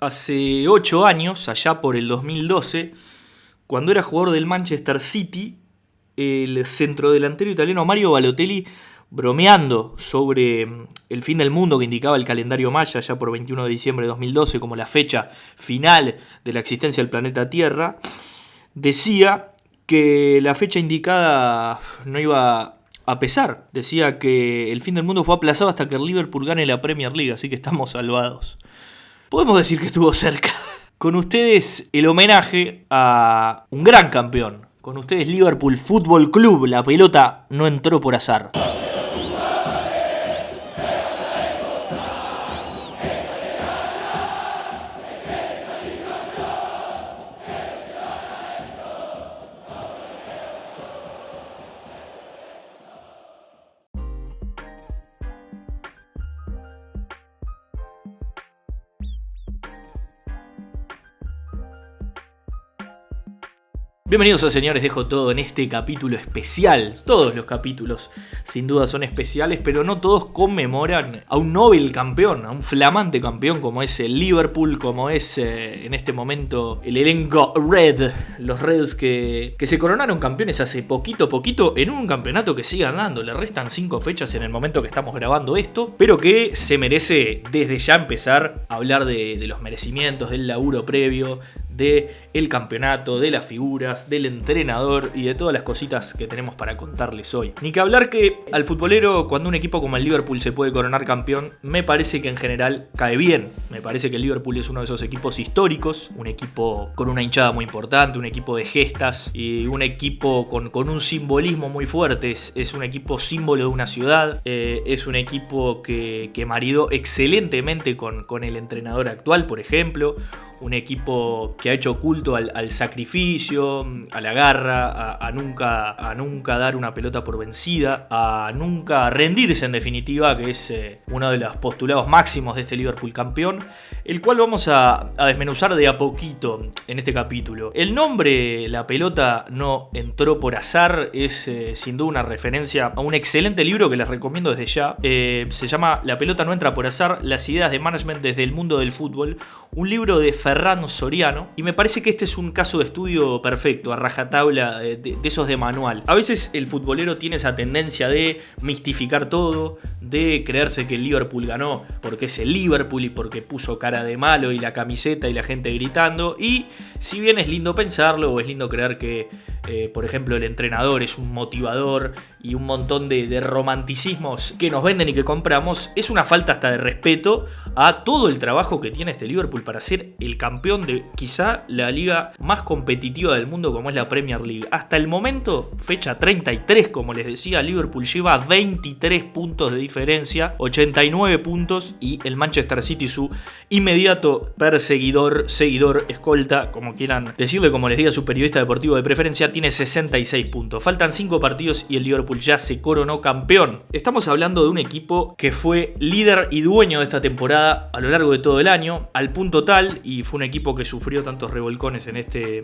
Hace 8 años, allá por el 2012, cuando era jugador del Manchester City, el centrodelantero italiano Mario Balotelli, bromeando sobre el fin del mundo que indicaba el calendario maya ya por 21 de diciembre de 2012 como la fecha final de la existencia del planeta Tierra, decía que la fecha indicada no iba a pesar. Decía que el fin del mundo fue aplazado hasta que el Liverpool gane la Premier League, así que estamos salvados. Podemos decir que estuvo cerca. Con ustedes el homenaje a un gran campeón. Con ustedes Liverpool Fútbol Club. La pelota no entró por azar. Bienvenidos a Señores Dejo Todo en este capítulo especial. Todos los capítulos sin duda son especiales, pero no todos conmemoran a un Nobel campeón, a un flamante campeón como es el Liverpool, como es en este momento el elenco Red. Los Reds que se coronaron campeones hace poquito en un campeonato que sigue andando. Le restan 5 fechas en el momento que estamos grabando esto, pero que se merece desde ya empezar a hablar de los merecimientos, del laburo previo, del campeonato, de las figuras, del entrenador y de todas las cositas que tenemos para contarles hoy. Ni que hablar que al futbolero, cuando un equipo como el Liverpool se puede coronar campeón, me parece que en general cae bien. Me parece que el Liverpool es uno de esos equipos históricos, un equipo con una hinchada muy importante, un equipo de gestas y un equipo con un simbolismo muy fuerte. Es un equipo símbolo de una ciudad, es un equipo que maridó excelentemente con el entrenador actual, por ejemplo. Un equipo que ha hecho culto al sacrificio, a la garra, a nunca dar una pelota por vencida, a nunca rendirse en definitiva, que es uno de los postulados máximos de este Liverpool campeón, el cual vamos a desmenuzar de a poquito en este capítulo. El nombre La pelota no entró por azar es sin duda una referencia a un excelente libro que les recomiendo desde ya. Se llama La pelota no entra por azar, las ideas de management desde el mundo del fútbol, un libro de Ferran Soriano, y me parece que este es un caso de estudio perfecto, a rajatabla de esos de manual. A veces el futbolero tiene esa tendencia de mistificar todo, de creerse que el Liverpool ganó porque es el Liverpool y porque puso cara de malo y la camiseta y la gente gritando, y si bien es lindo pensarlo o es lindo creer que por ejemplo el entrenador es un motivador y un montón de romanticismos que nos venden y que compramos, es una falta hasta de respeto a todo el trabajo que tiene este Liverpool para ser el campeón de quizá la liga más competitiva del mundo como es la Premier League. Hasta el momento, fecha 33, como les decía, Liverpool lleva 23 puntos de diferencia, 89 puntos, y el Manchester City, su inmediato perseguidor, seguidor, escolta, como quieran decirle, como les diga su periodista deportivo de preferencia, tiene 66 puntos. Faltan 5 partidos y el Liverpool ya se coronó campeón. Estamos hablando de un equipo que fue líder y dueño de esta temporada a lo largo de todo el año, al punto tal, y fue un equipo que sufrió tantos revolcones en este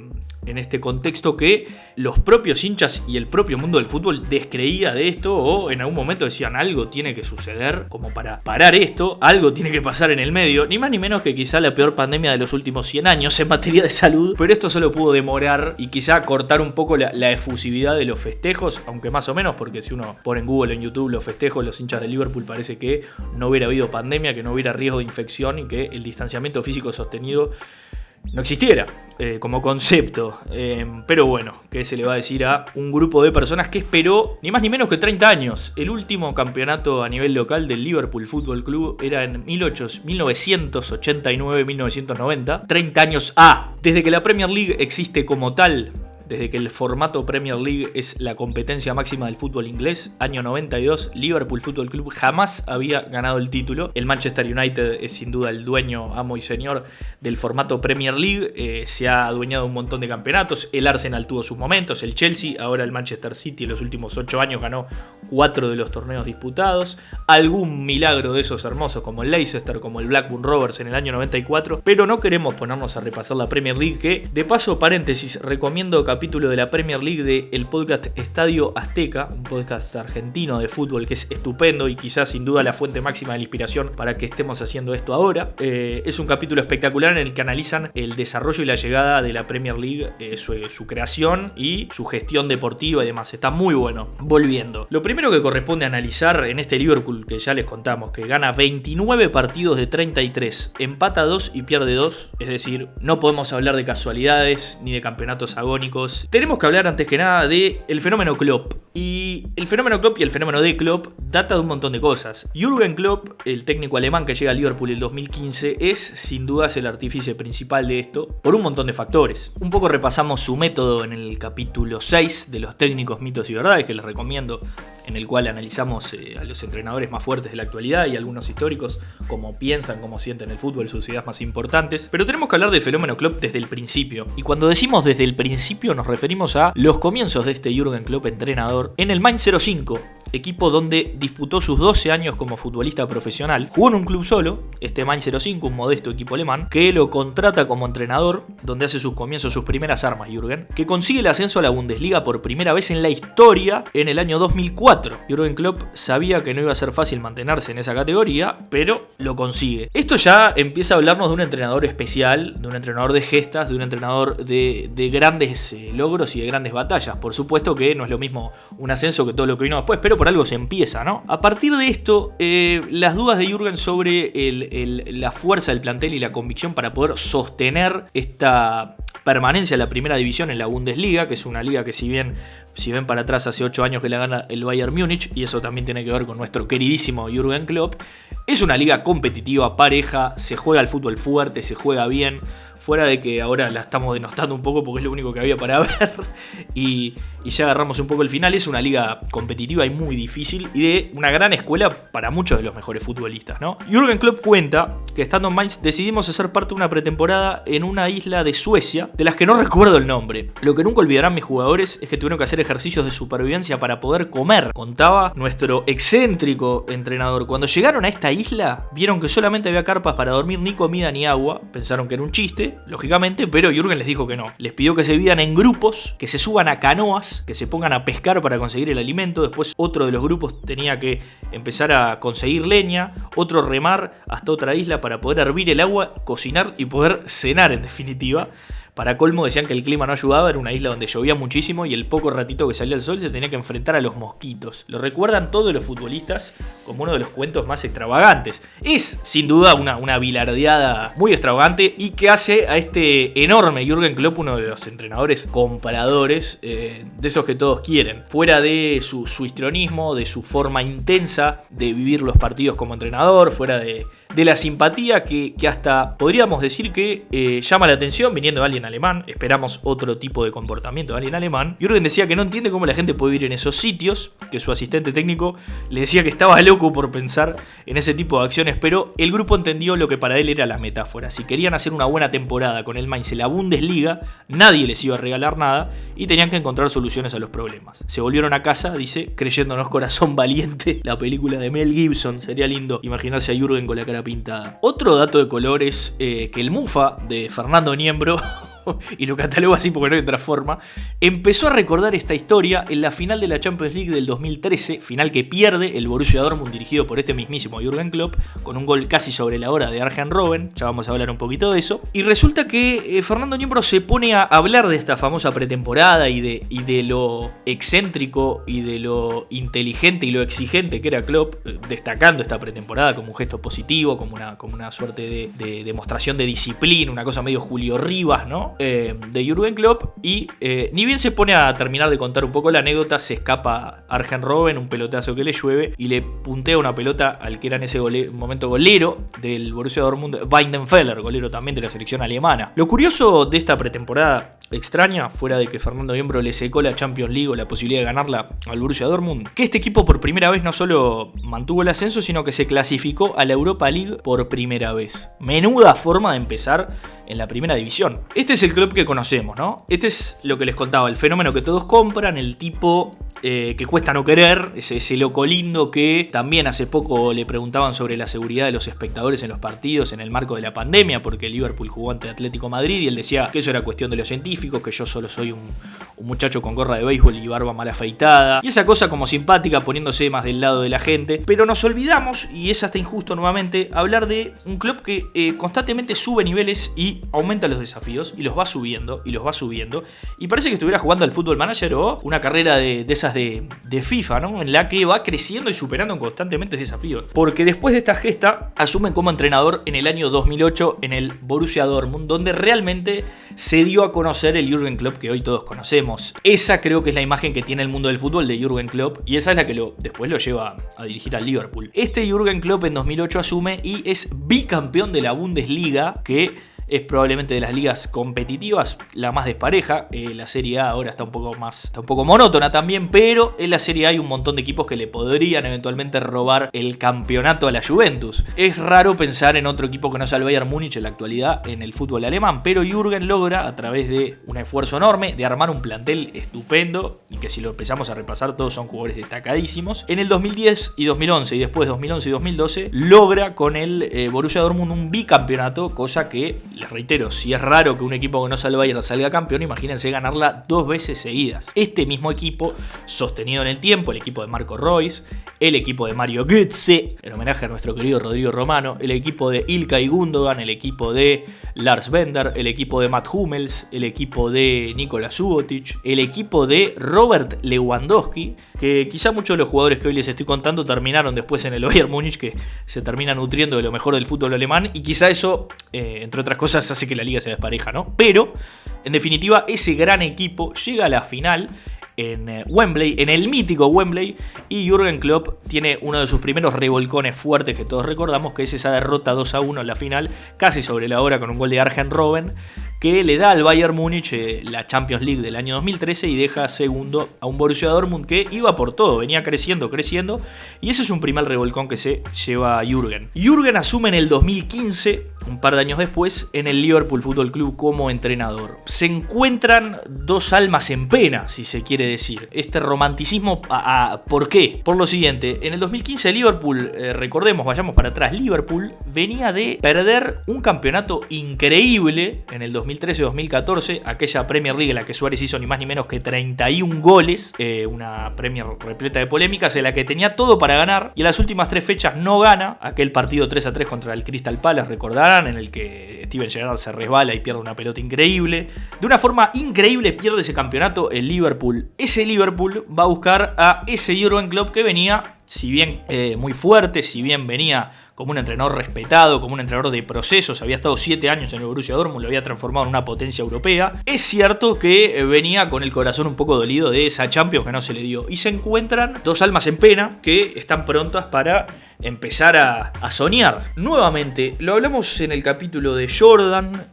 contexto que los propios hinchas y el propio mundo del fútbol descreía de esto, o en algún momento decían algo tiene que suceder como para parar esto, algo tiene que pasar en el medio, ni más ni menos que quizá la peor pandemia de los últimos 100 años en materia de salud, pero esto solo pudo demorar y quizá cortar un poco la efusividad de los festejos, aunque más o menos, porque si uno pone en Google o en YouTube los festejos, los hinchas de Liverpool parece que no hubiera habido pandemia, que no hubiera riesgo de infección y que el distanciamiento físico sostenido no existiera como concepto. Pero bueno, ¿qué se le va a decir a un grupo de personas que esperó ni más ni menos que 30 años? El último campeonato a nivel local del Liverpool Fútbol Club era en 1989-1990. 30 años desde que la Premier League existe como tal. Desde que el formato Premier League es la competencia máxima del fútbol inglés, año 92, Liverpool Fútbol Club jamás había ganado el título. El Manchester United es sin duda el dueño, amo y señor del formato Premier League. Se ha adueñado un montón de campeonatos. El Arsenal tuvo sus momentos, el Chelsea, ahora el Manchester City en los últimos 8 años ganó 4 de los torneos disputados. Algún milagro de esos hermosos como el Leicester, como el Blackburn Rovers en el año 94. Pero no queremos ponernos a repasar la Premier League, que de paso, paréntesis, recomiendo capítulo de la Premier League del podcast Estadio Azteca, un podcast argentino de fútbol que es estupendo y quizás sin duda la fuente máxima de la inspiración para que estemos haciendo esto ahora. Es un capítulo espectacular en el que analizan el desarrollo y la llegada de la Premier League, su creación y su gestión deportiva y demás. Está muy bueno. Volviendo. Lo primero que corresponde analizar en este Liverpool que ya les contamos, que gana 29 partidos de 33, empata 2 y pierde 2, es decir, no podemos hablar de casualidades ni de campeonatos agónicos. Tenemos que hablar antes que nada de el fenómeno Klopp. Y el fenómeno Klopp y el fenómeno de Klopp data de un montón de cosas. Jürgen Klopp, el técnico alemán que llega a Liverpool en el 2015, es sin dudas el artífice principal de esto por un montón de factores. Un poco repasamos su método en el capítulo 6 de los técnicos, mitos y verdades, que les recomiendo, en el cual analizamos a los entrenadores más fuertes de la actualidad y algunos históricos, cómo piensan, cómo sienten el fútbol, sus ideas más importantes. Pero tenemos que hablar del fenómeno Klopp desde el principio. Y cuando decimos desde el principio nos referimos a los comienzos de este Jürgen Klopp entrenador en el Mainz 05, equipo donde disputó sus 12 años como futbolista profesional. Jugó en un club solo, este Mainz 05, un modesto equipo alemán, que lo contrata como entrenador, donde hace sus comienzos, sus primeras armas Jürgen, que consigue el ascenso a la Bundesliga por primera vez en la historia en el año 2004. Jürgen Klopp sabía que no iba a ser fácil mantenerse en esa categoría, pero lo consigue. Esto ya empieza a hablarnos de un entrenador especial, de un entrenador de gestas, de un entrenador de grandes logros y de grandes batallas. Por supuesto que no es lo mismo un ascenso que todo lo que vino después, pero por algo se empieza, ¿no? A partir de esto, las dudas de Jürgen sobre la fuerza del plantel y la convicción para poder sostener esta permanencia en la primera división en la Bundesliga, que es una liga que si ven para atrás hace 8 años que la gana el Bayern Múnich, y eso también tiene que ver con nuestro queridísimo Jürgen Klopp, es una liga competitiva, pareja, se juega al fútbol fuerte, se juega bien, fuera de que ahora la estamos denostando un poco porque es lo único que había para ver y ya agarramos un poco el final. Es una liga competitiva y muy difícil y de una gran escuela para muchos de los mejores futbolistas, ¿no? Jürgen Klopp cuenta que estando en Mainz decidimos hacer parte de una pretemporada en una isla de Suecia de las que no recuerdo el nombre. Lo que nunca olvidarán mis jugadores es que tuvieron que hacer ejercicios de supervivencia para poder comer, contaba nuestro excéntrico entrenador. Cuando llegaron a esta isla vieron que solamente había carpas para dormir, ni comida ni agua. Pensaron que era un chiste, lógicamente, pero Jürgen les dijo que no. Les pidió que se dividan en grupos, que se suban a canoas, que se pongan a pescar para conseguir el alimento. Después otro de los grupos tenía que empezar a conseguir leña, otro remar hasta otra isla para poder hervir el agua, cocinar y poder cenar en definitiva. Para colmo decían que el clima no ayudaba, era una isla donde llovía muchísimo y el poco ratito que salía el sol se tenía que enfrentar a los mosquitos. Lo recuerdan todos los futbolistas como uno de los cuentos más extravagantes. Es sin duda una bilardeada muy extravagante y que hace a este enorme Jürgen Klopp uno de los entrenadores compradores de esos que todos quieren. Fuera de su histrionismo, de su forma intensa de vivir los partidos como entrenador, fuera de la simpatía que hasta podríamos decir que llama la atención viniendo de alguien alemán. Esperamos otro tipo de comportamiento de alguien alemán. Jürgen decía que no entiende cómo la gente puede vivir en esos sitios, que su asistente técnico le decía que estaba loco por pensar en ese tipo de acciones, pero el grupo entendió lo que para él era la metáfora. Si querían hacer una buena temporada con el Mainz en la Bundesliga, nadie les iba a regalar nada y tenían que encontrar soluciones a los problemas. Se volvieron a casa, dice, creyéndonos Corazón Valiente, la película de Mel Gibson. Sería lindo imaginarse a Jürgen con la cara pintada. Otro dato de color es que el Mufa de Fernando Niembro y lo catalogo así porque no hay otra forma, empezó a recordar esta historia en la final de la Champions League del 2013, final que pierde el Borussia Dortmund dirigido por este mismísimo Jürgen Klopp, con un gol casi sobre la hora de Arjen Robben, ya vamos a hablar un poquito de eso, y resulta que Fernando Niembro se pone a hablar de esta famosa pretemporada y de lo excéntrico y de lo inteligente y lo exigente que era Klopp, destacando esta pretemporada como un gesto positivo, como una suerte de demostración de disciplina, una cosa medio Julio Rivas, ¿no? De Jürgen Klopp y ni bien se pone a terminar de contar un poco la anécdota, se escapa Arjen Robben, un pelotazo que le llueve y le puntea una pelota al que era en ese momento golero del Borussia Dortmund, Weidenfeller, golero también de la selección alemana. Lo curioso de esta pretemporada extraña, fuera de que Fernando Niembro le secó la Champions League o la posibilidad de ganarla al Borussia Dortmund, que este equipo por primera vez no solo mantuvo el ascenso, sino que se clasificó a la Europa League por primera vez. Menuda forma de empezar en la primera división. Este es el club que conocemos, ¿no? Este es lo que les contaba, el fenómeno que todos compran, el tipo que cuesta no querer, ese loco lindo que también hace poco le preguntaban sobre la seguridad de los espectadores en los partidos en el marco de la pandemia, porque el Liverpool jugó ante Atlético Madrid y él decía que eso era cuestión de los científicos, que yo solo soy un muchacho con gorra de béisbol y barba mal afeitada, y esa cosa como simpática poniéndose más del lado de la gente. Pero nos olvidamos, y es hasta injusto nuevamente, hablar de un club que constantemente sube niveles y aumenta los desafíos y los va subiendo y los va subiendo, y parece que estuviera jugando al Football Manager o una carrera de esas de FIFA, ¿no? En la que va creciendo y superando constantemente desafíos, porque después de esta gesta asume como entrenador en el año 2008 en el Borussia Dortmund, donde realmente se dio a conocer el Jürgen Klopp que hoy todos conocemos. Esa creo que es la imagen que tiene el mundo del fútbol de Jürgen Klopp, y esa es la que después lo lleva a dirigir al Liverpool. Este Jürgen Klopp en 2008 asume y es bicampeón de la Bundesliga, que es probablemente de las ligas competitivas la más despareja. La Serie A ahora está un poco monótona también, pero en la Serie A hay un montón de equipos que le podrían eventualmente robar el campeonato a la Juventus. Es raro pensar en otro equipo que no sea el Bayern Múnich en la actualidad en el fútbol alemán, pero Jürgen logra, a través de un esfuerzo enorme, de armar un plantel estupendo, y que si lo empezamos a repasar todos son jugadores destacadísimos. En el 2010 y 2011 y después 2011 y 2012 logra con el Borussia Dortmund un bicampeonato, cosa que, les reitero, si es raro que un equipo que no sea el Bayern salga campeón, imagínense ganarla 2 veces seguidas. Este mismo equipo, sostenido en el tiempo, el equipo de Marco Reus, el equipo de Mario Götze, en homenaje a nuestro querido Rodrigo Romano, el equipo de Ilkay Gundogan, el equipo de Lars Bender, el equipo de Matt Hummels, el equipo de Nikola Subotic, el equipo de Robert Lewandowski, que quizá muchos de los jugadores que hoy les estoy contando terminaron después en el Bayern Múnich, que se termina nutriendo de lo mejor del fútbol alemán, y quizá eso, entre otras cosas, hace que la liga se despareja, ¿no? Pero, en definitiva, ese gran equipo llega a la final en Wembley, en el mítico Wembley, y Jürgen Klopp tiene uno de sus primeros revolcones fuertes que todos recordamos, que es esa derrota 2-1 en la final, casi sobre la hora, con un gol de Arjen Robben, que le da al Bayern Múnich la Champions League del año 2013 y deja segundo a un Borussia Dortmund que iba por todo, venía creciendo, y ese es un primer revolcón que se lleva a Jürgen. Jürgen asume en el 2015, un par de años después, en el Liverpool Football Club como entrenador. Se encuentran dos almas en pena, si se quiere decir. Este romanticismo, ¿por qué? Por lo siguiente, en el 2015 Liverpool, recordemos, vayamos para atrás, Liverpool venía de perder un campeonato increíble en el 2013-2014, aquella Premier League en la que Suárez hizo ni más ni menos que 31 goles, una Premier repleta de polémicas, en la que tenía todo para ganar, y en las últimas 3 fechas no gana, aquel partido 3-3 contra el Crystal Palace, recordarán, en el que Steven Gerrard se resbala y pierde una pelota increíble. De una forma increíble pierde ese campeonato el Liverpool. Ese Liverpool va a buscar a ese Jürgen Klopp que venía, si bien muy fuerte, si bien venía como un entrenador respetado, como un entrenador de procesos, había estado 7 años en el Borussia Dortmund, lo había transformado en una potencia europea. Es cierto que venía con el corazón un poco dolido de esa Champions que no se le dio. Y se encuentran dos almas en pena que están prontas para empezar a soñar. Nuevamente, lo hablamos en el capítulo de Jordan,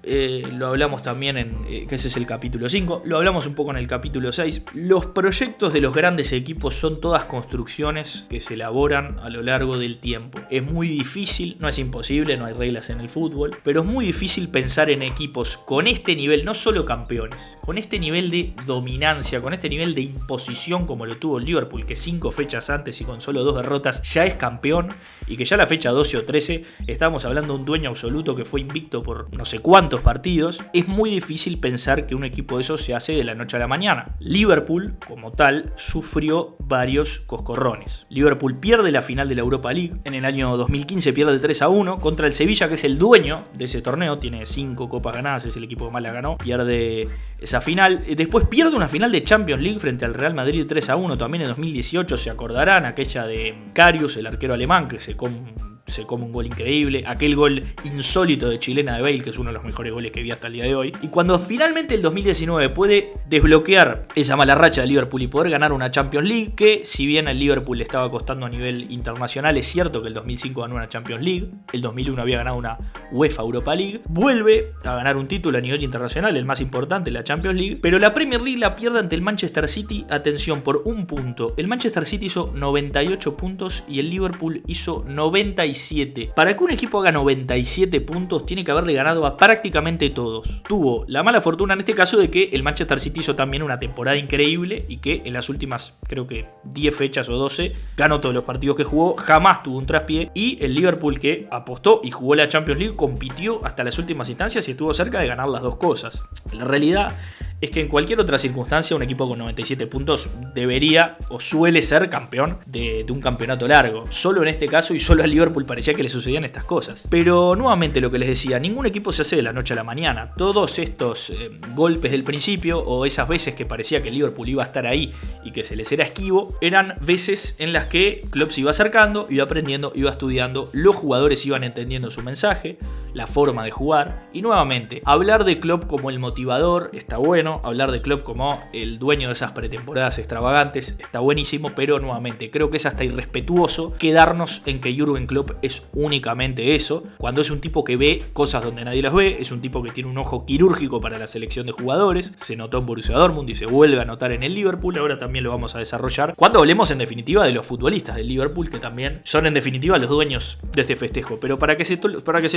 lo hablamos también que ese es el capítulo 5, lo hablamos un poco en el capítulo 6. Los proyectos de los grandes equipos son todas construcciones que se elaboran a lo largo del tiempo. Es muy difícil, no es imposible, no hay reglas en el fútbol, pero es muy difícil pensar en equipos con este nivel, no solo campeones, con este nivel de dominancia, con este nivel de imposición como lo tuvo el Liverpool, que 5 fechas antes y con solo 2 derrotas ya es campeón, y que ya la fecha 12 o 13 estábamos hablando de un dueño absoluto que fue invicto por no sé cuántos partidos. Es muy difícil pensar que un equipo de esos se hace de la noche a la mañana. Liverpool, como tal, sufrió varios coscorrones. Liverpool pierde la final de la Europa League, en el año 2015 pierde 3-1 contra el Sevilla, que es el dueño de ese torneo, tiene 5 copas ganadas, es el equipo que más la ganó, pierde esa final. Después pierde una final de Champions League frente al Real Madrid 3-1 también en 2018, se acordarán, aquella de Karius, el arquero alemán, que se come un gol increíble, aquel gol insólito de chilena de Bale, que es uno de los mejores goles que vi hasta el día de hoy. Y cuando finalmente el 2019 puede desbloquear esa mala racha de Liverpool y poder ganar una Champions League, que si bien al Liverpool le estaba costando a nivel internacional, es cierto que el 2005 ganó una Champions League, el 2001 había ganado una UEFA Europa League, vuelve a ganar un título a nivel internacional, el más importante, la Champions League, pero la Premier League la pierde ante el Manchester City, atención, por 1 punto. El Manchester City hizo 98 puntos y el Liverpool hizo 96 97. Para que un equipo haga 97 puntos, tiene que haberle ganado a prácticamente todos. Tuvo la mala fortuna en este caso de que el Manchester City hizo también una temporada increíble y que en las últimas, creo que 10 fechas o 12, ganó todos los partidos que jugó, jamás tuvo un traspié. Y el Liverpool, que apostó y jugó la Champions League, compitió hasta las últimas instancias y estuvo cerca de ganar las dos cosas. La realidad es que en cualquier otra circunstancia un equipo con 97 puntos debería o suele ser campeón de un campeonato largo. Solo en este caso y solo a Liverpool parecía que le sucedían estas cosas. Pero nuevamente lo que les decía, ningún equipo se hace de la noche a la mañana. Todos estos golpes del principio o esas veces que parecía que Liverpool iba a estar ahí y que se les era esquivo, eran veces en las que Klopp se iba acercando, iba aprendiendo, iba estudiando, los jugadores iban entendiendo su mensaje, la forma de jugar. Y nuevamente, hablar de Klopp como el motivador está bueno, hablar de Klopp como el dueño de esas pretemporadas extravagantes está buenísimo, pero nuevamente creo que es hasta irrespetuoso quedarnos en que Jürgen Klopp es únicamente eso, cuando es un tipo que ve cosas donde nadie las ve, es un tipo que tiene un ojo quirúrgico para la selección de jugadores, se notó en Borussia Dortmund y se vuelve a notar en el Liverpool, ahora también lo vamos a desarrollar cuando hablemos en definitiva de los futbolistas del Liverpool, que también son en definitiva los dueños de este festejo. Pero para que se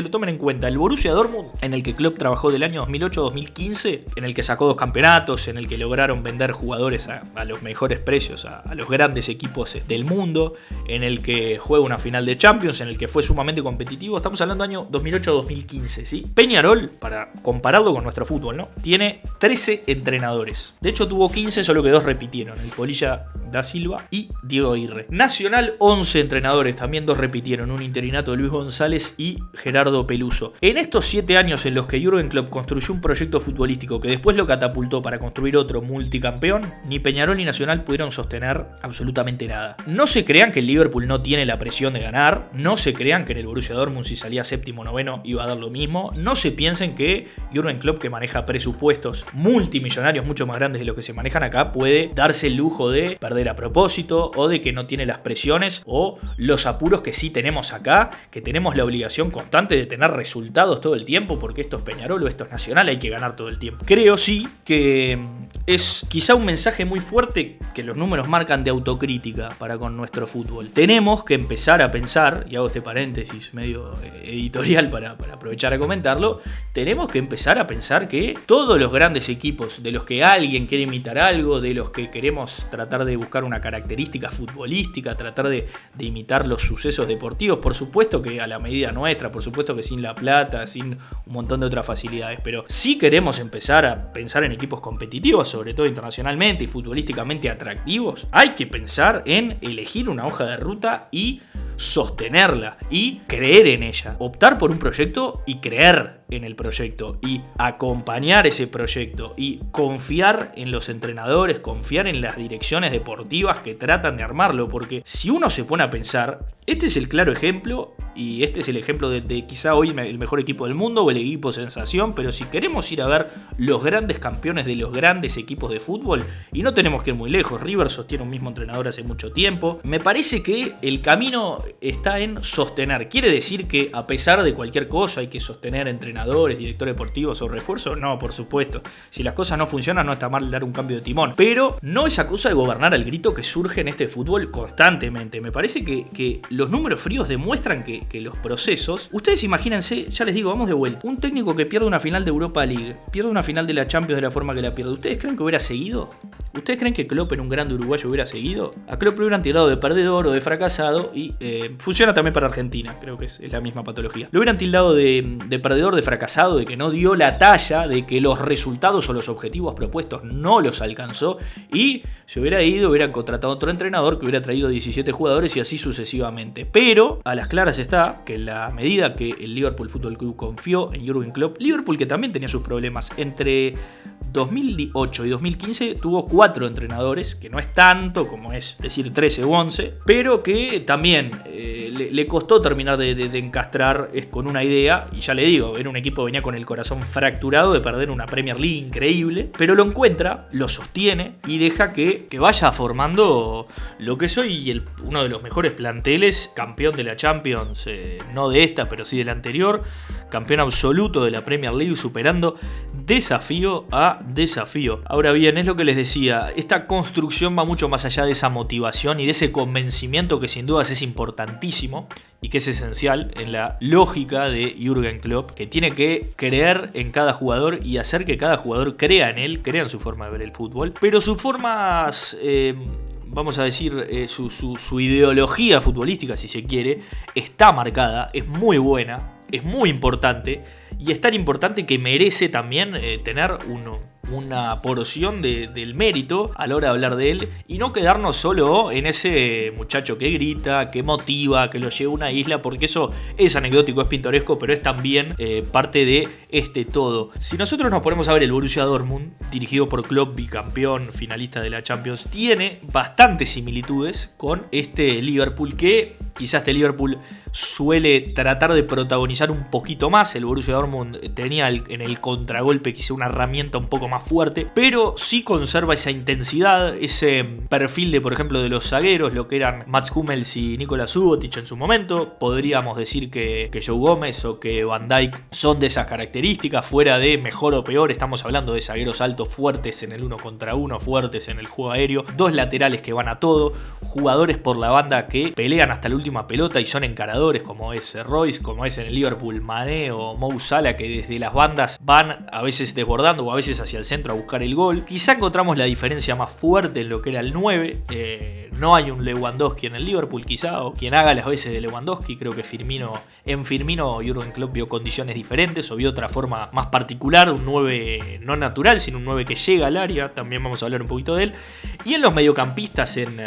lo tomen en cuenta, el Borussia Dortmund, en el que Klopp trabajó del año 2008-2015, en el que sacó 2 campeonatos, en el que lograron vender jugadores a los mejores precios, a los grandes equipos del mundo, en el que juega una final de Champions, en el que fue sumamente competitivo. Estamos hablando del año 2008-2015, ¿sí? Peñarol, para compararlo con nuestro fútbol, ¿no?, tiene 13 entrenadores. De hecho tuvo 15, solo que 2 repitieron, el Polilla da Silva y Diego Aguirre. Nacional, 11 entrenadores, también 2 repitieron, un interinato de Luis González y Gerardo Peluso. En estos 7 años en los que Jürgen Klopp construyó un proyecto futbolístico que después lo catapultó para construir otro multicampeón, ni Peñarol ni Nacional pudieron sostener absolutamente nada. No se crean que el Liverpool no tiene la presión de ganar, no se crean que en el Borussia Dortmund si salía séptimo o noveno iba a dar lo mismo, no se piensen que Jürgen Klopp, que maneja presupuestos multimillonarios mucho más grandes de los que se manejan acá, puede darse el lujo de perder a propósito o de que no tiene las presiones o los apuros que sí tenemos acá, que tenemos la obligación constante de tener resultados todo el tiempo, porque esto es Peñarol o esto es Nacional, hay que ganar todo el tiempo. Creo sí que es quizá un mensaje muy fuerte que los números marcan de autocrítica para con nuestro fútbol. Tenemos que empezar a pensar, y hago este paréntesis medio editorial para aprovechar a comentarlo, tenemos que empezar a pensar que todos los grandes equipos de los que alguien quiere imitar algo, de los que queremos tratar de buscar una característica futbolística, tratar de imitar los sucesos deportivos, por supuesto que a la medida nuestra, por supuesto que sin la plata, sin un montón de otras facilidades, pero si queremos empezar a pensar en equipos competitivos, sobre todo internacionalmente y futbolísticamente atractivos, hay que pensar en elegir una hoja de ruta y sostenerla y creer en ella, optar por un proyecto y creer en el proyecto y acompañar ese proyecto y confiar en los entrenadores, confiar en las direcciones deportivas que tratan de armarlo, porque si uno se pone a pensar, este es el claro ejemplo y este es el ejemplo de quizá hoy el mejor equipo del mundo o el equipo sensación, pero si queremos ir a ver los grandes campeones de los grandes equipos de fútbol, y no tenemos que ir muy lejos, River sostiene un mismo entrenador hace mucho tiempo, me parece que el camino está en sostener. ¿Quiere decir que a pesar de cualquier cosa hay que sostener entrenadores, directores deportivos o refuerzos? No, por supuesto. Si las cosas no funcionan no está mal dar un cambio de timón, pero no esa cosa de gobernar al grito que surge en este fútbol constantemente. Me parece que los números fríos demuestran que los procesos... Ustedes imagínense, ya les digo, vamos de vuelta. Un técnico que pierde una final de Europa League, pierde una final de la Champions de la forma que la pierde. ¿Ustedes creen que hubiera seguido? ¿Ustedes creen que Klopp en un grande uruguayo hubiera seguido? A Klopp lo hubieran tirado de perdedor o de fracasado y funciona también para Argentina, creo que es la misma patología. Lo hubieran tildado de perdedor, de fracasado, de que no dio la talla, de que los resultados o los objetivos propuestos no los alcanzó y se hubiera ido, hubieran contratado otro entrenador que hubiera traído 17 jugadores y así sucesivamente. Pero a las claras está que en la medida que el Liverpool Fútbol Club confió en Jürgen Klopp, Liverpool, que también tenía sus problemas, entre 2008 y 2015 tuvo 4 entrenadores, que no es tanto como es decir 13 o 11, pero que también le costó terminar de encastrar con una idea, y ya le digo, era un equipo que venía con el corazón fracturado de perder una Premier League increíble, pero lo encuentra, lo sostiene y deja que vaya formando lo que es hoy uno de los mejores planteles, campeón de la Champions, no de esta, pero sí de la anterior, campeón absoluto de la Premier League, superando desafío a desafío. Ahora bien, es lo que les decía, esta construcción va mucho más allá de esa motivación y de ese convencimiento que sin dudas es importantísimo muchísimo y que es esencial en la lógica de Jürgen Klopp, que tiene que creer en cada jugador y hacer que cada jugador crea en él, crea en su forma de ver el fútbol, pero sus formas... vamos a decir, su ideología futbolística, si se quiere, está marcada, es muy buena, es muy importante y es tan importante que merece también tener una porción del mérito a la hora de hablar de él y no quedarnos solo en ese muchacho que grita, que motiva, que lo lleva a una isla, porque eso es anecdótico, es pintoresco, pero es también parte de este todo. Si nosotros nos ponemos a ver el Borussia Dortmund, dirigido por Klopp, bicampeón, finalista de la Champions, tiene bastantes similitudes con este Liverpool, que quizás este Liverpool suele tratar de protagonizar un poquito más. El Borussia Dortmund tenía en el contragolpe quizá una herramienta un poco más fuerte, pero sí conserva esa intensidad, ese perfil de, por ejemplo, de los zagueros, lo que eran Mats Hummels y Nikola Subotic en su momento. Podríamos decir que Joe Gómez o que Van Dijk son de esas características, fuera de mejor o peor. Estamos hablando de zagueros altos, fuertes en el 1 contra 1, fuertes en el juego aéreo, dos laterales que van a todo, jugadores por la banda que pelean hasta la última pelota y son encaradores, como es Royce, como es en el Liverpool Mané o Mo Salah, que desde las bandas van a veces desbordando o a veces hacia el centro a buscar el gol. Quizá encontramos la diferencia más fuerte en lo que era el 9. No hay un Lewandowski en el Liverpool quizá, o quien haga las veces de Lewandowski. Creo que en Firmino Jürgen Klopp vio condiciones diferentes o vio otra forma más particular, un 9 no natural, sino un 9 que llega al área. También vamos a hablar un poquito de él. Y en los mediocampistas, en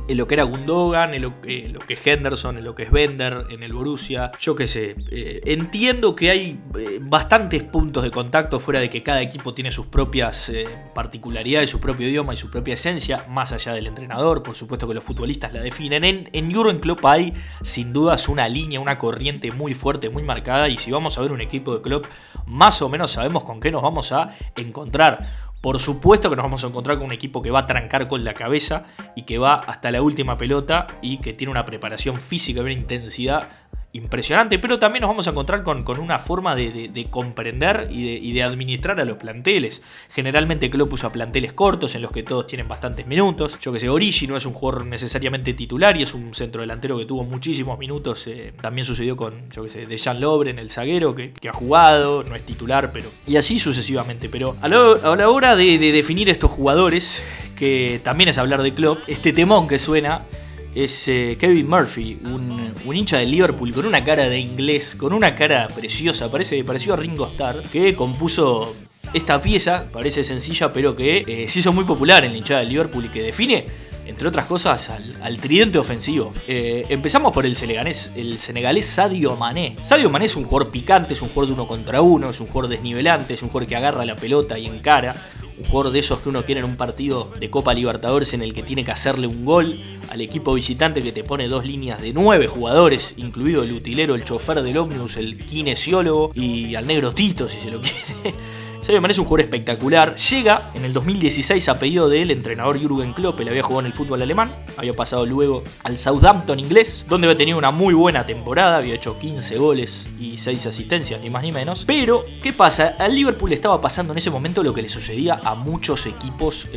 lo que era Gundogan, en lo que es Henderson, en lo que es Bender, en el Borussia, yo qué sé, entiendo que hay bastantes puntos de contacto, fuera de que cada equipo tiene sus propias particularidades, su propio idioma y su propia esencia, más allá del entrenador. Por supuesto que los futbolistas la definen. En Jürgen Klopp hay sin dudas una línea, una corriente muy fuerte, muy marcada, y si vamos a ver un equipo de Klopp, más o menos sabemos con qué nos vamos a encontrar. Por supuesto que nos vamos a encontrar con un equipo que va a trancar con la cabeza y que va hasta la última pelota y que tiene una preparación física y una intensidad impresionante, pero también nos vamos a encontrar con una forma de comprender y de administrar a los planteles. Generalmente Klopp usa planteles cortos en los que todos tienen bastantes minutos. Yo que sé, Origi no es un jugador necesariamente titular y es un centrodelantero que tuvo muchísimos minutos. También sucedió con, yo que sé, Dejan Lovren, el zaguero, que ha jugado, no es titular, pero y así sucesivamente. Pero a la hora de definir estos jugadores, que también es hablar de Klopp, este temón que suena es Kevin Murphy, un hincha del Liverpool con una cara de inglés, con una cara preciosa, pareció a Ringo Starr, que compuso esta pieza, parece sencilla, pero que se hizo muy popular en la hinchada del Liverpool y que define, entre otras cosas, al tridente ofensivo. Empezamos por el senegalés Sadio Mané. Sadio Mané es un jugador picante, es un jugador de 1 contra 1, es un jugador desnivelante, es un jugador que agarra la pelota y encara. Un jugador de esos que uno quiere en un partido de Copa Libertadores en el que tiene que hacerle un gol al equipo visitante, que te pone dos líneas de 9 jugadores, incluido el utilero, el chofer del ómnibus, el kinesiólogo y al negro Tito, si se lo quiere. Sadio Mané es un jugador espectacular. Llega en el 2016 a pedido del entrenador Jürgen Klopp. Él había jugado en el fútbol alemán, había pasado luego al Southampton inglés, donde había tenido una muy buena temporada, había hecho 15 goles y 6 asistencias, ni más ni menos. Pero, ¿qué pasa? Al Liverpool le estaba pasando en ese momento lo que le sucedía a muchos equipos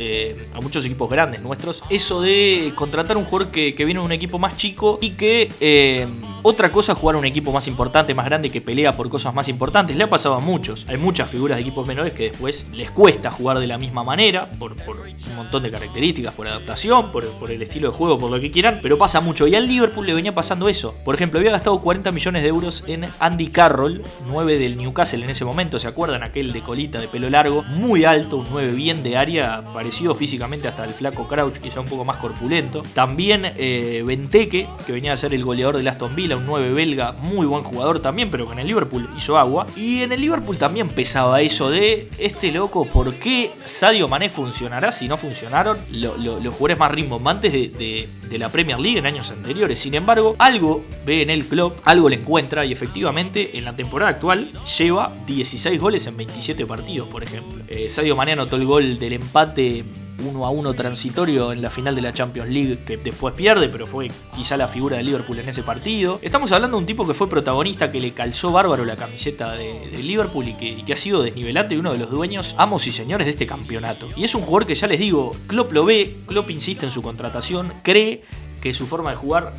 grandes nuestros. Eso de contratar un jugador que viene de un equipo más chico y que otra cosa es jugar a un equipo más importante, más grande, que pelea por cosas más importantes. Le ha pasado a muchos. Hay muchas figuras de equipos menores que después les cuesta jugar de la misma manera por un montón de características, por adaptación, por el estilo de juego, por lo que quieran, pero pasa mucho. Y al Liverpool le venía pasando eso. Por ejemplo, había gastado 40 millones de euros en Andy Carroll, 9 del Newcastle en ese momento. ¿Se acuerdan? Aquel de colita, de pelo largo, muy alto, un 9 bien de área, parecido físicamente hasta el flaco Crouch, quizá un poco más corpulento. También Benteke, que venía a ser el goleador del Aston Villa, un 9 belga, muy buen jugador también, pero que en el Liverpool hizo agua. Y en el Liverpool también pesaba eso de este loco, ¿por qué Sadio Mané funcionará si no funcionaron los jugadores más rimbombantes de la Premier League en años anteriores? Sin embargo, algo ve en el Klopp, algo le encuentra, y efectivamente en la temporada actual lleva 16 goles en 27 partidos, por ejemplo. Sadio Mané anotó el gol del empate 1-1 transitorio en la final de la Champions League, que después pierde, pero fue quizá la figura de Liverpool en ese partido. Estamos hablando de un tipo que fue protagonista, que le calzó bárbaro la camiseta de Liverpool y que ha sido desnivelante y uno de los dueños, amos y señores de este campeonato. Y es un jugador que, ya les digo, Klopp lo ve, Klopp insiste en su contratación, cree que su forma de jugar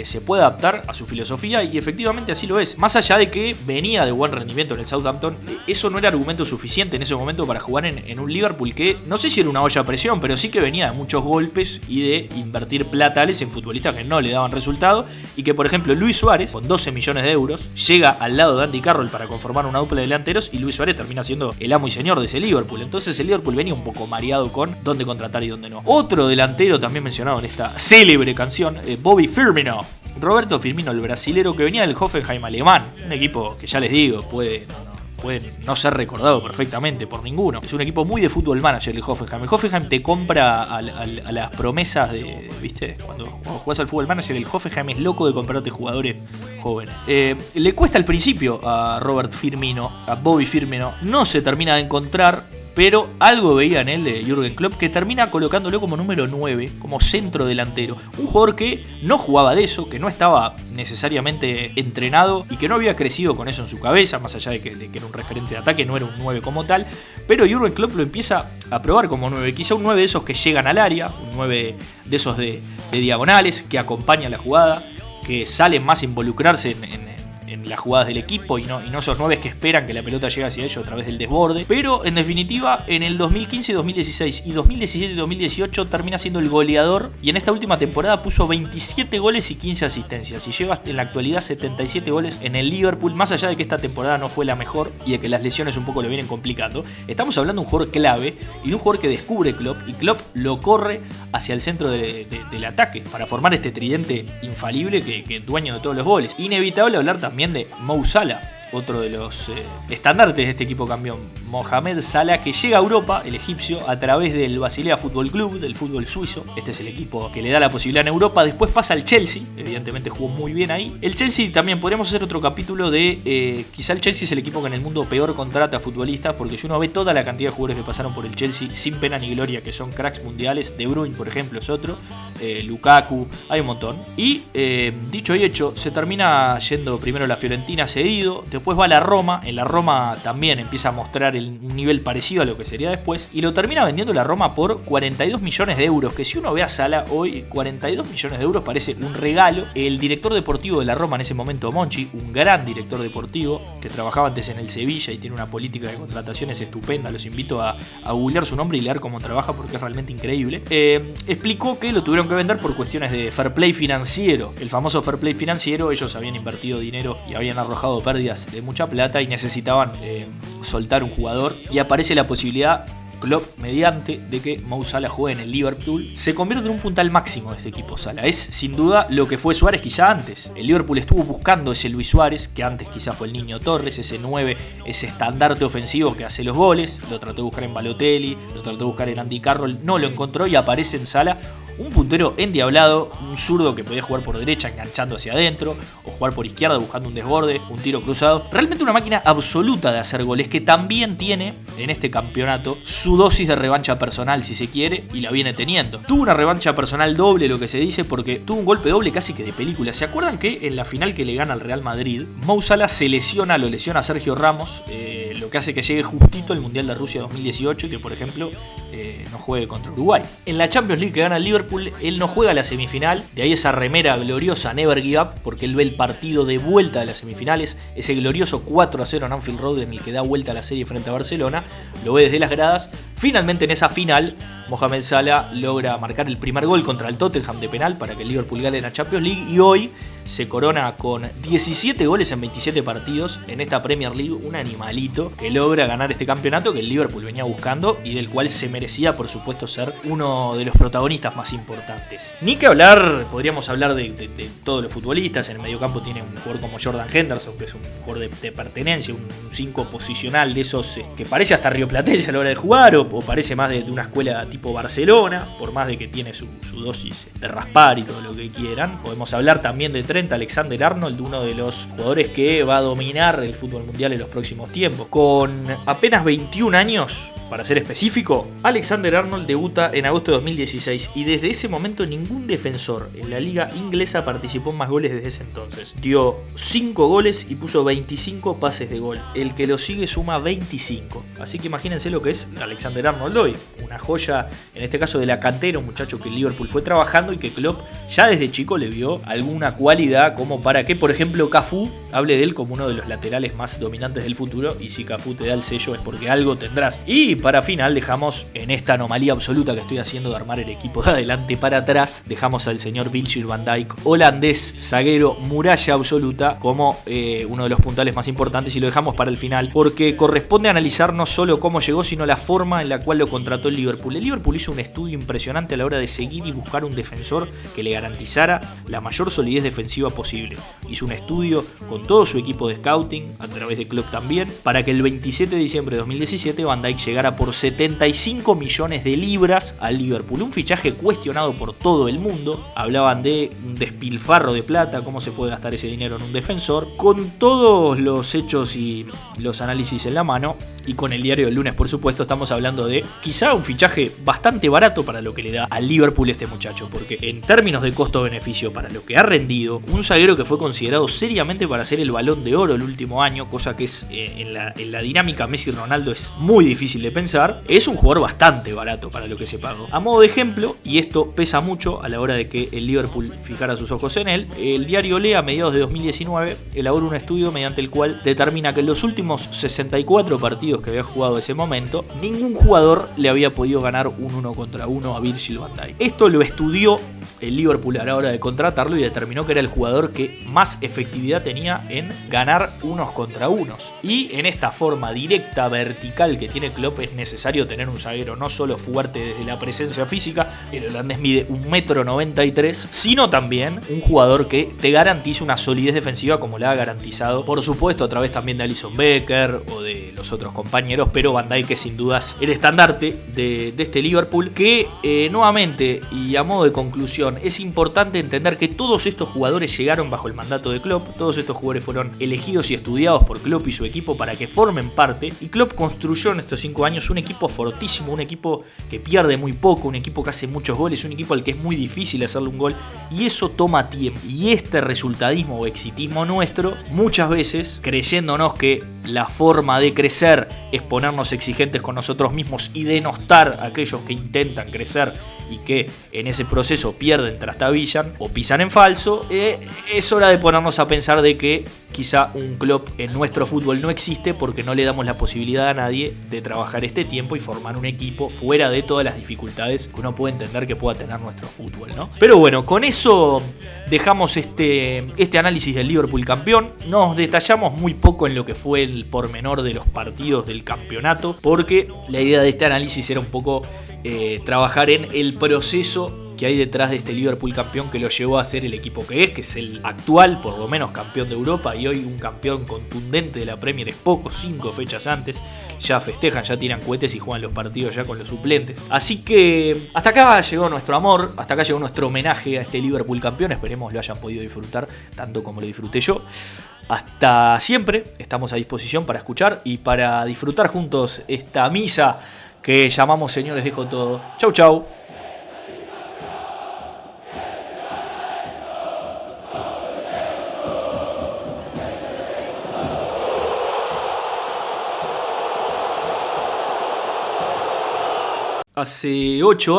se puede adaptar a su filosofía, y efectivamente así lo es. Más allá de que venía de buen rendimiento en el Southampton, eso no era argumento suficiente en ese momento para jugar en un Liverpool que no sé si era una olla a presión, pero sí que venía de muchos golpes y de invertir platales en futbolistas que no le daban resultado, y que por ejemplo Luis Suárez, con 12 millones de euros, llega al lado de Andy Carroll para conformar una dupla de delanteros, y Luis Suárez termina siendo el amo y señor de ese Liverpool. Entonces el Liverpool venía un poco mareado con dónde contratar y dónde no. Otro delantero también mencionado en esta célebre canción, Bobby Firmino. Roberto Firmino, el brasilero que venía del Hoffenheim alemán, un equipo que ya les digo puede no ser recordado perfectamente por ninguno. Es un equipo muy de fútbol manager el Hoffenheim. El Hoffenheim te compra a las promesas de, ¿viste? Cuando jugás al fútbol manager, el Hoffenheim es loco de comprarte jugadores jóvenes. Le cuesta al principio a Robert Firmino, a Bobby Firmino, no se termina de encontrar, pero algo veía en él Jürgen Klopp, que termina colocándolo como número 9, como centro delantero. Un jugador que no jugaba de eso, que no estaba necesariamente entrenado y que no había crecido con eso en su cabeza, más allá de que era un referente de ataque, no era un 9 como tal. Pero Jürgen Klopp lo empieza a probar como 9, quizá un 9 de esos que llegan al área, un 9 de esos de diagonales, que acompaña la jugada, que salen más a involucrarse en las jugadas del equipo y no esos 9 que esperan que la pelota llegue hacia ellos a través del desborde. Pero en definitiva, en el 2015, 2016 y 2017 y 2018 termina siendo el goleador, y en esta última temporada puso 27 goles y 15 asistencias y lleva en la actualidad 77 goles en el Liverpool. Más allá de que esta temporada no fue la mejor y de que las lesiones un poco lo vienen complicando, estamos hablando de un jugador clave y de un jugador que descubre Klopp, y Klopp lo corre hacia el centro del ataque para formar este tridente infalible que es dueño de todos los goles. Inevitable hablar también de Mo Salah, otro de los estandartes de este equipo campeón. Mohamed Salah, que llega a Europa, el egipcio, a través del Basilea Fútbol Club, del fútbol suizo. Este es el equipo que le da la posibilidad en Europa. Después pasa al Chelsea, evidentemente jugó muy bien ahí. El Chelsea también podríamos hacer otro capítulo de quizá el Chelsea es el equipo que en el mundo peor contrata a futbolistas, porque si uno ve toda la cantidad de jugadores que pasaron por el Chelsea sin pena ni gloria, que son cracks mundiales, De Bruyne por ejemplo es otro, Lukaku, hay un montón. Y dicho y hecho, se termina yendo primero a la Fiorentina cedido, después va a la Roma. En la Roma también empieza a mostrar un nivel parecido a lo que sería después, y lo termina vendiendo la Roma por 42 millones de euros, que si uno ve a Salah hoy, 42 millones de euros parece un regalo. El director deportivo de la Roma en ese momento, Monchi, un gran director deportivo que trabajaba antes en el Sevilla y tiene una política de contrataciones estupenda, los invito a googlear su nombre y leer cómo trabaja porque es realmente increíble, explicó que lo tuvieron que vender por cuestiones de fair play financiero. El famoso fair play financiero, ellos habían invertido dinero y habían arrojado pérdidas de mucha plata y necesitaban soltar un jugador, y aparece la posibilidad, Klopp mediante, de que Mo Salah juegue en el Liverpool. Se convierte en un puntal máximo de este equipo Salah. Es sin duda lo que fue Suárez quizá antes. El Liverpool estuvo buscando ese Luis Suárez, que antes quizá fue el Niño Torres, ese 9, ese estandarte ofensivo que hace los goles. Lo trató de buscar en Balotelli, lo trató de buscar en Andy Carroll, no lo encontró, y aparece en Salah, un puntero endiablado, un zurdo que podía jugar por derecha enganchando hacia adentro, o jugar por izquierda buscando un desborde, un tiro cruzado. Realmente una máquina absoluta de hacer goles, que también tiene en este campeonato su dosis de revancha personal, si se quiere, y la viene teniendo. Tuvo una revancha personal doble, lo que se dice, porque tuvo un golpe doble casi que de película. ¿Se acuerdan que en la final que le gana al Real Madrid, Mo Salah lo lesiona a Sergio Ramos, lo que hace que llegue justito al Mundial de Rusia 2018 y que, por ejemplo, no juegue contra Uruguay? En la Champions League que gana el Liverpool, él no juega la semifinal, de ahí esa remera gloriosa Never Give Up, porque él ve el partido de vuelta de las semifinales, ese glorioso 4-0 en Anfield Road en el que da vuelta la serie frente a Barcelona, lo ve desde las gradas. Finalmente en esa final, Mohamed Salah logra marcar el primer gol contra el Tottenham de penal para que el Liverpool gane la Champions League, y hoy se corona con 17 goles en 27 partidos en esta Premier League, un animalito que logra ganar este campeonato que el Liverpool venía buscando y del cual se merecía, por supuesto, ser uno de los protagonistas más importantes. Ni que hablar, podríamos hablar de todos los futbolistas. En el mediocampo tiene un jugador como Jordan Henderson, que es un jugador de pertenencia, un 5 posicional de esos que parece hasta rioplatense a la hora de jugar, o parece más de una escuela tipo Barcelona, por más de que tiene su dosis de raspar y todo lo que quieran. Podemos hablar también de Trent Alexander-Arnold, uno de los jugadores que va a dominar el fútbol mundial en los próximos tiempos. Con apenas 21 años, Para ser específico, Alexander Arnold debuta en agosto de 2016 y desde ese momento ningún defensor en la liga inglesa participó en más goles desde ese entonces. Dio 5 goles y puso 25 pases de gol. El que lo sigue suma 25. Así que imagínense lo que es Alexander Arnold hoy. Una joya, en este caso de la cantera, un muchacho que el Liverpool fue trabajando y que Klopp ya desde chico le vio alguna cualidad como para que, por ejemplo, Cafú hable de él como uno de los laterales más dominantes del futuro, y si Cafú te da el sello es porque algo tendrás. Y para final dejamos en esta anomalía absoluta que estoy haciendo de armar el equipo de adelante para atrás, dejamos al señor Virgil van Dijk, holandés, zaguero, muralla absoluta, como uno de los puntales más importantes, y lo dejamos para el final porque corresponde analizar no solo cómo llegó, sino la forma en la cual lo contrató el Liverpool. El Liverpool hizo un estudio impresionante a la hora de seguir y buscar un defensor que le garantizara la mayor solidez defensiva posible. Hizo un estudio con todo su equipo de scouting, a través de Klopp también, para que el 27 de diciembre de 2017 Van Dijk llegara por 75 millones de libras al Liverpool. Un fichaje cuestionado por todo el mundo. Hablaban de un despilfarro de plata, cómo se puede gastar ese dinero en un defensor. Con todos los hechos y los análisis en la mano, y con el diario del lunes por supuesto, estamos hablando de quizá un fichaje bastante barato para lo que le da al Liverpool este muchacho, porque en términos de costo-beneficio para lo que ha rendido, un zaguero que fue considerado seriamente para ser el Balón de Oro el último año, cosa que es en la dinámica Messi-Ronaldo es muy difícil de pensar, es un jugador bastante barato para lo que se pagó. A modo de ejemplo, y esto pesa mucho a la hora de que el Liverpool fijara sus ojos en él, el diario Le a mediados de 2019 elaboró un estudio mediante el cual determina que en los últimos 64 partidos que había jugado ese momento, ningún jugador le había podido ganar un 1 contra 1 a Virgil van Dijk. Esto lo estudió el Liverpool a la hora de contratarlo y determinó que era el jugador que más efectividad tenía en ganar unos contra unos. Y en esta forma directa, vertical que tiene Klopp, es necesario tener un zaguero no solo fuerte desde la presencia física, el holandés mide 1,93 m, sino también un jugador que te garantice una solidez defensiva como la ha garantizado, por supuesto, a través también de Alisson Becker o de los otros compañeros, pero Van Dijk es sin dudas el estandarte de este Liverpool que, nuevamente y a modo de conclusión, es importante entender que todos estos jugadores llegaron bajo el mandato de Klopp, todos estos jugadores fueron elegidos y estudiados por Klopp y su equipo para que formen parte, y Klopp construyó en estos 5 años un equipo fortísimo, un equipo que pierde muy poco, un equipo que hace muchos goles, un equipo al que es muy difícil hacerle un gol, y eso toma tiempo. Y este resultadismo o exitismo nuestro, muchas veces creyéndonos que la forma de crecer es ponernos exigentes con nosotros mismos y denostar a aquellos que intentan crecer y que en ese proceso pierden, trastabillan o pisan en falso, es hora de ponernos a pensar de que quizá un Klopp en nuestro fútbol no existe porque no le damos la posibilidad a nadie de trabajar este tiempo y formar un equipo fuera de todas las dificultades que uno puede entender que pueda tener nuestro fútbol, ¿no? Pero bueno, con eso dejamos este análisis del Liverpool campeón. Nos detallamos muy poco en lo que fue el pormenor de los partidos del campeonato, porque la idea de este análisis era un poco trabajar en el proceso que hay detrás de este Liverpool campeón que lo llevó a ser el equipo que es el actual, por lo menos campeón de Europa, y hoy un campeón contundente de la Premier. Es poco, 5 fechas antes, ya festejan, ya tiran cohetes y juegan los partidos ya con los suplentes. Así que hasta acá llegó nuestro amor, hasta acá llegó nuestro homenaje a este Liverpool campeón. Esperemos lo hayan podido disfrutar tanto como lo disfruté yo. Hasta siempre, estamos a disposición para escuchar y para disfrutar juntos esta misa que llamamos Señores Dejo Todo. Chau, chau. Hace 8